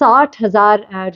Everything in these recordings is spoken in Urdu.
60,000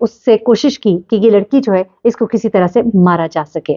اس سے کوشش کی کہ یہ لڑکی جو ہے اس کو کسی طرح سے مارا جا سکے.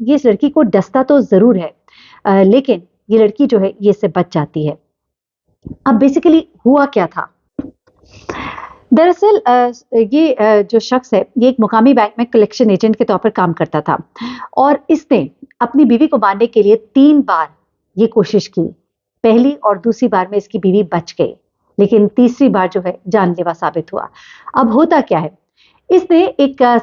یہ اس لڑکی کو ڈستا تو ضرور ہے لیکن یہ لڑکی جو ہے یہ اس سے بچ جاتی ہے. اب بیسیکلی ہوا کیا تھا؟ دراصل یہ جو شخص ہے یہ ایک مقامی بینک میں کلیکشن ایجنٹ کے طور پر کام کرتا تھا اور اس نے اپنی بیوی کو مارنے کے لیے 3 بار یہ کوشش کی. پہلی اور دوسری بار میں اس کی بیوی بچ گئی لیکن تیسری بار جو ہے جان لیوا ثابت ہوا. اب ہوتا کیا ہے، اس نے ایک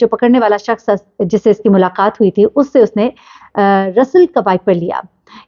جو پکڑنے والا شخص جس سے اس کی ملاقات ہوئی تھی اس سے اس نے رسل کا وائپر لیا.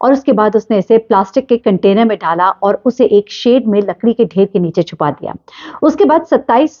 اور اس کے بعد اس نے اسے پلاسٹک کے کنٹینر میں ڈالا اور اسے ایک شیڈ میں لکڑی کے ڈھیر کے نیچے چھپا دیا. اس کے بعد 27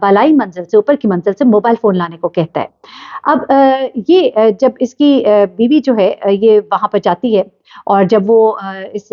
بالائی منزل سے اوپر کی منزل سے موبائل فون لانے کو کہتا ہے. اب یہ جب اس کی بیوی جو ہے یہ وہاں پر جاتی ہے اور جب وہ اس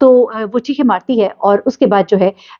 تو وہ چیخیں مارتی ہے اور اس کے بعد جو ہے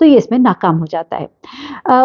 تو یہ اس میں ناکام ہو جاتا ہے.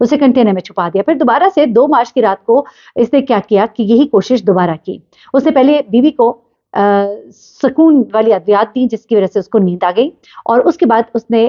اسے کنٹینر میں چھپا دیا. پھر دوبارہ سے 2 مارچ کی رات کو اس نے کیا کیا کہ یہی کوشش دوبارہ کی. اس نے پہلے بیوی کو سکون والی ادویات دی جس کی وجہ سے اس کو نیند آ گئی اور اس کے بعد اس نے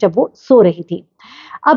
جب وہ سو رہی تھی. اب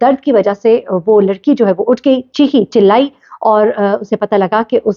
درد کی وجہ سے وہ لڑکی جو ہے وہ اٹھ گئی، چیخی چلائی اور اسے پتہ لگا کہ اس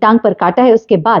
ٹانگ پر کاٹا ہے. اس کے بعد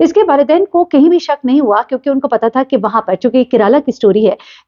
اس کے والدین کو کہیں بھی شک نہیں ہوا کیونکہ ان کو پتا تھا کہ وہاں پر چونکہ کیرالہ کی سٹوری ہے،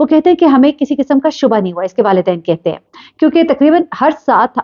وہ کہتے ہیں کہ ہمیں کسی قسم کا شبہ نہیں ہوا. اس کے والدین کہتے ہیں کیونکہ تقریباً ہر ساتھ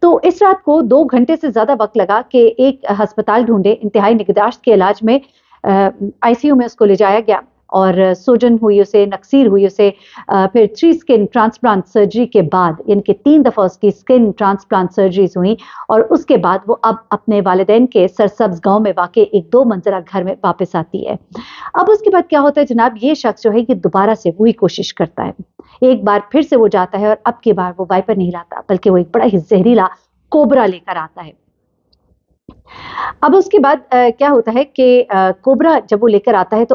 تو اس رات کو 2 گھنٹے سے زیادہ وقت لگا کہ ایک ہسپتال ڈھونڈے، انتہائی نگہداشت کے علاج میں ICU میں اس کو لے جایا گیا اور سوجن ہوئی اسے، نکسیر ہوئی اسے. پھر 3 اسکن ٹرانسپلانٹ سرجری کے بعد یعنی کہ 3 دفعہ اس کی اسکن ٹرانسپلانٹ سرجریز ہوئیں اور اس کے بعد وہ اب اپنے والدین کے سرسبز گاؤں میں واقع ایک 2 منزلہ گھر میں واپس آتی ہے. اب اس کے بعد کیا ہوتا ہے جناب، یہ شخص جو ہے یہ دوبارہ سے وہی کوشش کرتا ہے. ایک بار پھر سے وہ جاتا ہے اور اب کی بار وہ وائپر نہیں لاتا بلکہ وہ ایک بڑا ہی زہریلا کوبرا لے کر آتا ہے. اب اس کے بعد کیا ہوتا ہے کہ کوبرا جب وہ لے کر آتا ہے تو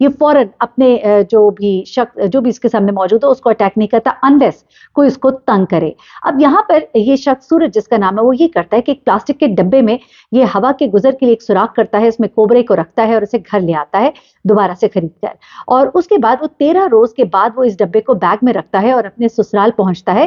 یہ فوراً اپنے جو بھی شخص جو بھی اس کے سامنے موجود ہو اس کو اٹیک نہیں کرتا انلیس کوئی اس کو تنگ کرے. اب یہاں پر یہ شخص سورج جس کا نام ہے وہ یہ کرتا ہے کہ ایک پلاسٹک کے ڈبے میں یہ ہوا کے گزر کے لیے ایک سوراخ کرتا ہے، اس میں کوبرے کو رکھتا ہے اور اسے گھر لے آتا ہے دوبارہ سے خرید کر. اور اس کے بعد وہ 13 روز کے بعد وہ اس ڈبے کو بیگ میں رکھتا ہے اور اپنے سسرال پہنچتا ہے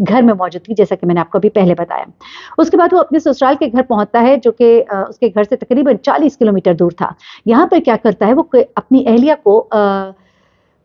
گھر میں موجود تھی جیسا کہ میں نے آپ کو ابھی پہلے بتایا. اس کے بعد وہ اپنے سسرال کے گھر پہنچتا ہے جو کہ اس کے گھر سے تقریباً 40 کلومیٹر دور تھا. یہاں پر کیا کرتا ہے وہ اپنی اہلیہ کو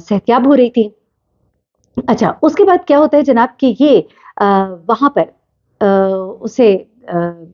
صحتیاب ہو رہی تھی. اچھا، اس کے بعد کیا ہوتا ہے جناب کہ یہ وہاں پر اسے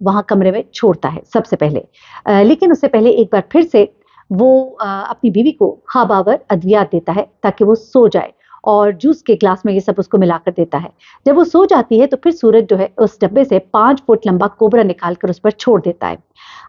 وہاں کمرے میں چھوڑتا ہے سب سے پہلے، لیکن اس سے پہلے ایک بار پھر سے وہ اپنی بیوی کو خواب آور ادویات دیتا ہے تاکہ وہ سو جائے اور جوس کے گلاس میں یہ سب اس کو ملا کر دیتا ہے. جب وہ سو جاتی ہے تو پھر سورج جو ہے اس ڈبے سے 5 فٹ لمبا کوبرا نکال کر اس پر چھوڑ دیتا ہے.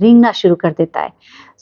رینگنا شروع کر دیتا ہے.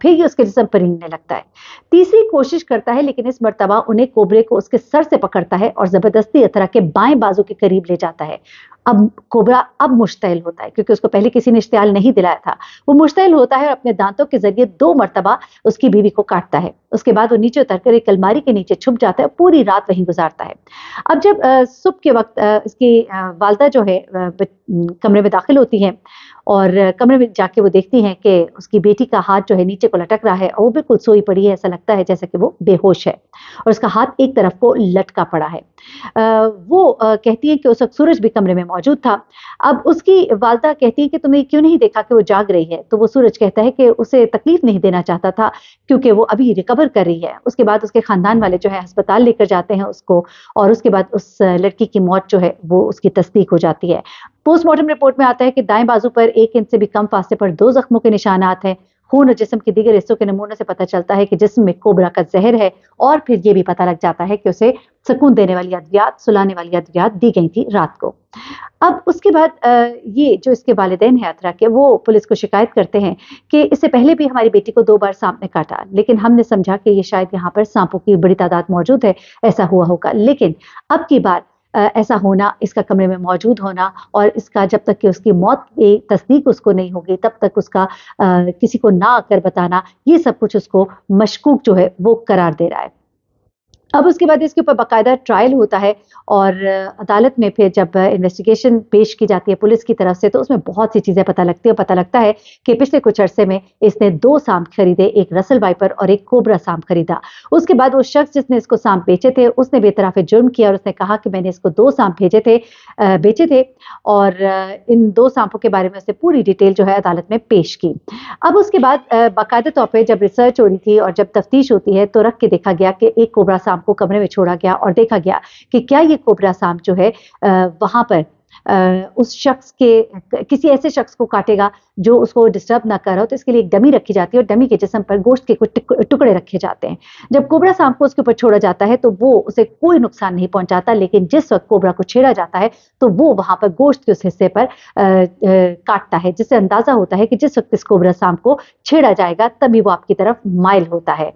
پھر یہ اس کے جسم پر رینگنے لگتا ہے. تیسری کوشش کرتا ہے لیکن اس مرتبہ انہیں کوبرے کو اس کے سر سے پکڑتا ہے اور زبردستی اطرا کے بائیں بازو کے قریب لے جاتا ہے. اب کوبرا اب مشتعل ہوتا ہے کیونکہ اس کو پہلے کسی نے اشتعال نہیں دلایا تھا. وہ مشتعل ہوتا ہے اور اپنے دانتوں کے ذریعے 2 مرتبہ اس کی بیوی کو کاٹتا ہے. اس کے بعد وہ نیچے اتر کر ایک الماری کے نیچے چھپ جاتا ہے، پوری رات وہیں گزارتا ہے. اب جب صبح کے وقت اس کی والدہ جو ہے کمرے میں داخل ہوتی ہیں اور کمرے میں جا کے وہ دیکھتی ہیں کہ اس کی بیٹی کا ہاتھ جو ہے نیچے کو لٹک رہا ہے اور وہ بالکل سوئی پڑی ہے، ایسا لگتا ہے جیسا کہ وہ بے ہوش ہے اور اس کا ہاتھ ایک طرف کو لٹکا پڑا ہے. وہ کہتی ہے کہ اس وقت سورج بھی کمرے میں موجود تھا. اب اس کی والدہ کہتی ہے کہ تم نے کیوں نہیں دیکھا کہ وہ جاگ رہی ہے؟ تو وہ سورج کہتا ہے کہ اسے تکلیف نہیں دینا چاہتا تھا کیونکہ وہ ابھی ریکور کر رہی ہے. اس کے بعد اس کے خاندان والے جو ہے ہسپتال لے کر جاتے ہیں اس کو، اور اس کے بعد اس لڑکی کی موت جو ہے وہ اس کی تصدیق ہو جاتی ہے. پوسٹ مارٹم رپورٹ میں آتا ہے کہ دائیں بازو پر 1 انچ سے بھی کم فاصلے پر 2 زخموں کے نشانات ہیں. خون اور جسم کے دیگر حصوں کے نمونوں سے پتہ چلتا ہے کہ جسم میں کوبرا کا زہر ہے، اور پھر یہ بھی پتہ لگ جاتا ہے کہ اسے سکون دینے والی ادویات، سلانے والی ادویات دی گئی تھی رات کو. اب اس کے بعد یہ جو اس کے والدین ہیں اطرا کے، وہ پولیس کو شکایت کرتے ہیں کہ اس سے پہلے بھی ہماری بیٹی کو 2 بار سانپ نے کاٹا، لیکن ہم نے سمجھا کہ یہ شاید یہاں پر سانپوں کی بڑی تعداد موجود ہے، ایسا ہوا ہوگا. لیکن اب کی بار ایسا ہونا، اس کا کمرے میں موجود ہونا، اور اس کا جب تک کہ اس کی موت کی تصدیق اس کو نہیں ہوگی تب تک اس کا کسی کو نہ آ کر بتانا، یہ سب کچھ اس کو مشکوک جو ہے وہ قرار دے رہا ہے. اب اس کے بعد اس کے اوپر باقاعدہ ٹرائل ہوتا ہے، اور عدالت میں پھر جب انویسٹیگیشن پیش کی جاتی ہے پولیس کی طرف سے، تو اس میں بہت سی چیزیں پتہ لگتی ہیں. اور پتہ لگتا ہے کہ پچھلے کچھ عرصے میں اس نے 2 سانپ خریدے، ایک رسل وائپر اور ایک کوبرا سانپ خریدا. اس کے بعد وہ شخص جس نے اس کو سانپ بیچے تھے، اس نے بھی اعتراف جرم کیا، اور اس نے کہا کہ میں نے اس کو 2 سانپ بیچے تھے، اور ان 2 سانپوں کے بارے میں اس نے پوری ڈیٹیل جو ہے عدالت میں پیش کی. اب اس کے بعد باقاعدہ طور پہ جب ریسرچ ہو رہی تھی اور جب تفتیش ہوتی ہے، تو رکھ کے دیکھا گیا کہ ایک کوبرا سانپ کو کمرے میں چھوڑا گیا، اور دیکھا گیا کہ کیا یہ کوبرا سانپ جو ہے وہاں پر اس شخص کے کسی ایسے شخص کو کاٹے گا جو اس کو ڈسٹرب نہ کر رہا ہو. تو اس کے لیے ایک ڈمی رکھی جاتی ہے، اور ڈمی کے جسم پر گوشت کے کچھ ٹکڑے رکھے جاتے ہیں. جب کوبرا سانپ کو اس کے اوپر چھوڑا جاتا ہے تو وہ اسے کوئی نقصان نہیں پہنچاتا، لیکن جس وقت کوبرا کو چھیڑا جاتا ہے تو وہ وہاں پر گوشت کے اس حصے پر کاٹتا ہے، جس سے اندازہ ہوتا ہے کہ جس وقت اس کوبرا سانپ کو چھیڑا جائے گا تبھی وہ آپ کی طرف مائل ہوتا ہے.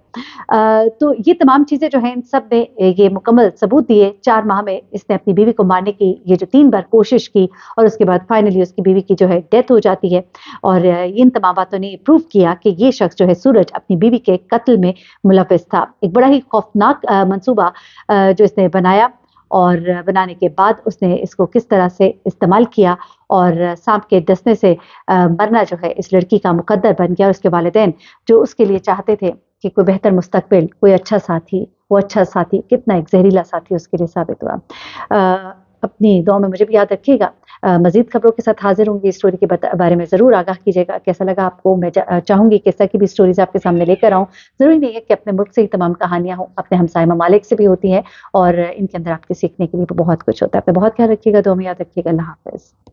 تو یہ تمام چیزیں جو ہیں، ان سب نے یہ مکمل ثبوت دیے. 4 ماہ میں اس نے اپنی بیوی کو مارنے کی یہ جو 3 بار کوشش کی، اور اس کے بعد فائنلی اس کی بیوی کی جو ہے ڈیتھ ہو جاتی ہے. اور ان تمام باتوں نے پروف کیا کہ یہ شخص جو ہے سورج اپنی بیوی کے قتل میں ملوث تھا. ایک بڑا ہی خوفناک منصوبہ جو اس نے بنایا، اور بنانے کے بعد اس نے اس کو کس طرح سے استعمال کیا، اور سانپ کے ڈسنے سے مرنا جو ہے اس لڑکی کا مقدر بن گیا. اور اس کے والدین جو اس کے لیے چاہتے تھے کہ کوئی بہتر مستقبل، کوئی اچھا ساتھی، وہ اچھا ساتھی کتنا ایک زہریلا ساتھی اس کے لیے ثابت ہوا. اپنی دعاؤں میں مجھے بھی یاد رکھیے گا. مزید خبروں کے ساتھ حاضر ہوں گی. اس اسٹوری کے بارے میں ضرور آگاہ کیجیے گا. کیسا لگا آپ کو؟ میں چاہوں گی کہ اس طرح کی بھی اسٹوریز آپ کے سامنے لے کر آؤں. ضروری نہیں ہے کہ اپنے ملک سے ہی تمام کہانیاں ہوں، اپنے ہمسائے ممالک سے بھی ہوتی ہیں، اور ان کے اندر آپ کے سیکھنے کے لیے بہت کچھ ہوتا ہے. اپنا بہت خیال رکھیے گا، دعاؤں میں یاد رکھیے گا. اللہ حافظ.